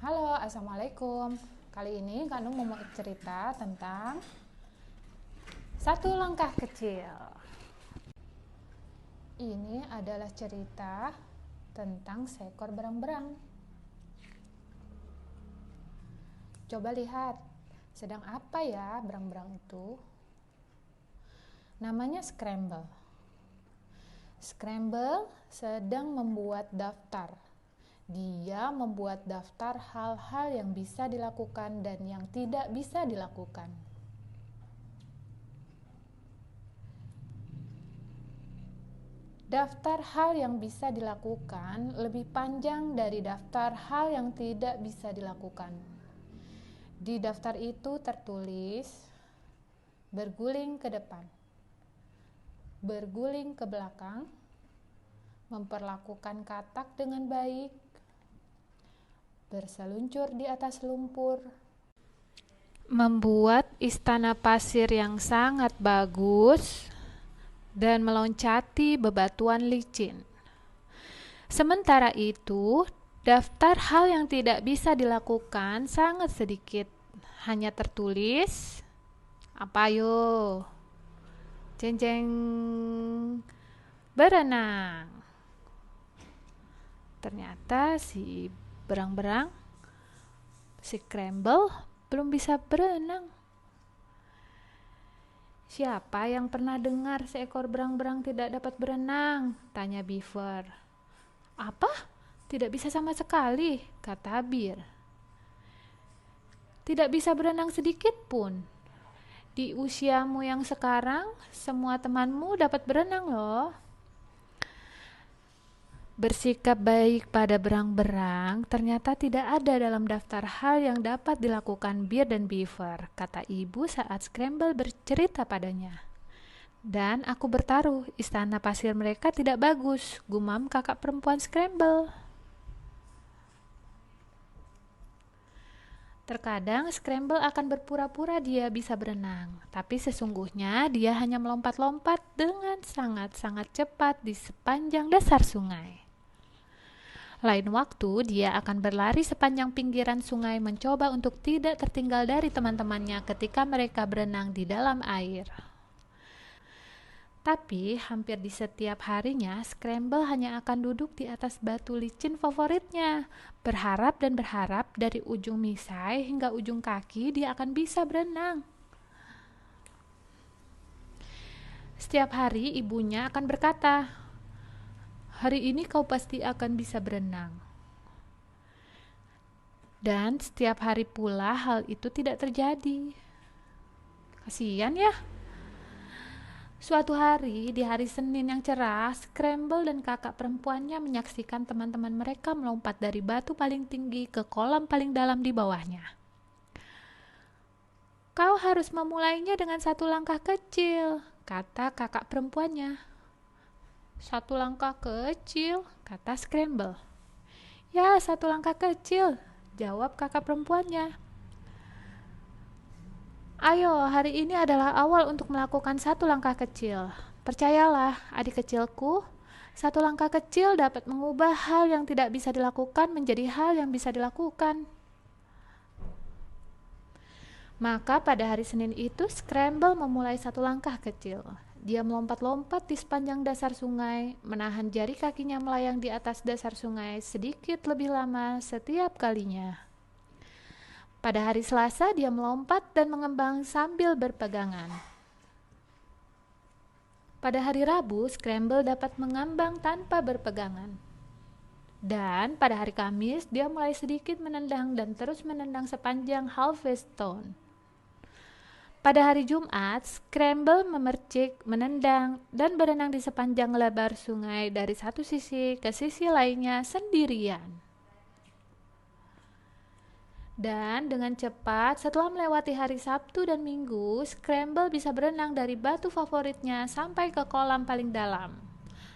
Halo, Assalamualaikum. Kali ini Kak Nung mau cerita tentang satu langkah kecil. Ini adalah cerita tentang seekor berang-berang. Coba lihat, sedang apa ya berang-berang itu? Namanya Scramble. Scramble sedang membuat daftar. Dia membuat daftar hal-hal yang bisa dilakukan dan yang tidak bisa dilakukan. Daftar hal yang bisa dilakukan lebih panjang dari daftar hal yang tidak bisa dilakukan. Di daftar itu tertulis berguling ke depan, berguling ke belakang, memperlakukan katak dengan baik, berseluncur di atas lumpur, membuat istana pasir yang sangat bagus, dan meloncati bebatuan licin. Sementara itu, daftar hal yang tidak bisa dilakukan sangat sedikit. Hanya tertulis, apa yo? Jeng-jeng, berenang. Ternyata si berang-berang, si Scramble belum bisa berenang. Siapa yang pernah dengar seekor berang-berang tidak dapat berenang? Tanya Beaver. Apa? Tidak bisa sama sekali, kata Bir. Tidak bisa berenang sedikit pun. Di usiamu yang sekarang, semua temanmu dapat berenang loh. Bersikap baik pada berang-berang ternyata tidak ada dalam daftar hal yang dapat dilakukan Bir dan Beaver, kata ibu saat Scramble bercerita padanya. Dan aku bertaruh, istana pasir mereka tidak bagus, gumam kakak perempuan Scramble. Terkadang Scramble akan berpura-pura dia bisa berenang, tapi sesungguhnya dia hanya melompat-lompat dengan sangat-sangat cepat di sepanjang dasar sungai. Lain waktu, dia akan berlari sepanjang pinggiran sungai mencoba untuk tidak tertinggal dari teman-temannya ketika mereka berenang di dalam air. Tapi, hampir di setiap harinya, Scramble hanya akan duduk di atas batu licin favoritnya, berharap dan berharap dari ujung misai hingga ujung kaki dia akan bisa berenang. Setiap hari, ibunya akan berkata, "Hari ini kau pasti akan bisa berenang." Dan setiap hari pula hal itu tidak terjadi. Kasihan ya. Suatu hari, di hari Senin yang cerah, Scramble dan kakak perempuannya menyaksikan teman-teman mereka melompat dari batu paling tinggi ke kolam paling dalam di bawahnya. Kau harus memulainya dengan satu langkah kecil, kata kakak perempuannya. Satu langkah kecil, kata Scramble. Ya, satu langkah kecil, jawab kakak perempuannya. Ayo, hari ini adalah awal untuk melakukan satu langkah kecil. Percayalah, adik kecilku, satu langkah kecil dapat mengubah hal yang tidak bisa dilakukan menjadi hal yang bisa dilakukan. Maka pada hari Senin itu, Scramble memulai satu langkah kecil. Dia melompat-lompat di sepanjang dasar sungai, menahan jari kakinya melayang di atas dasar sungai sedikit lebih lama setiap kalinya. Pada hari Selasa, dia melompat dan mengembang sambil berpegangan. Pada hari Rabu, Scramble dapat mengambang tanpa berpegangan. Dan pada hari Kamis, dia mulai sedikit menendang dan terus menendang sepanjang Halvestone. Pada hari Jumat, Scramble memercik, menendang, dan berenang di sepanjang lebar sungai dari satu sisi ke sisi lainnya sendirian. Dan dengan cepat, setelah melewati hari Sabtu dan Minggu, Scramble bisa berenang dari batu favoritnya sampai ke kolam paling dalam.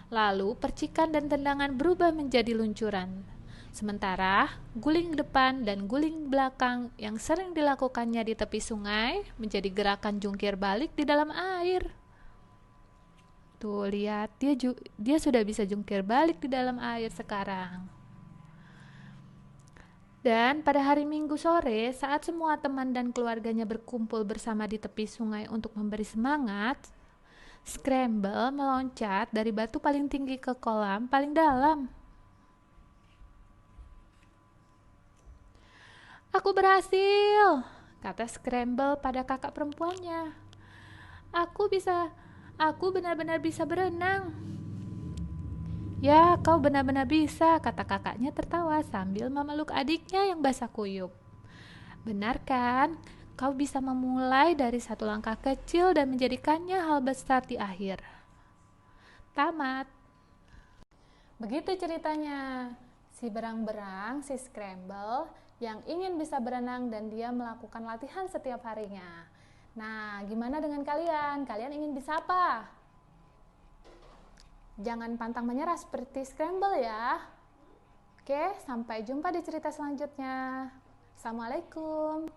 Lalu, percikan dan tendangan berubah menjadi luncuran. Sementara, guling depan dan guling belakang yang sering dilakukannya di tepi sungai menjadi gerakan jungkir balik di dalam air. Tuh, lihat, dia sudah bisa jungkir balik di dalam air sekarang. Dan pada hari Minggu sore, saat semua teman dan keluarganya berkumpul bersama di tepi sungai untuk memberi semangat, Scramble meloncat dari batu paling tinggi ke kolam paling dalam. "Aku berhasil," kata Scramble pada kakak perempuannya. Aku benar-benar bisa berenang." "Ya, kau benar-benar bisa," kata kakaknya tertawa sambil memeluk adiknya yang basah kuyup. "Benar kan? Kau bisa memulai dari satu langkah kecil dan menjadikannya hal besar di akhir." Tamat. Begitu ceritanya. Si berang-berang, si Scramble, yang ingin bisa berenang dan dia melakukan latihan setiap harinya. Nah, gimana dengan kalian? Kalian ingin bisa apa? Jangan pantang menyerah seperti Scramble ya. Oke, sampai jumpa di cerita selanjutnya. Assalamualaikum.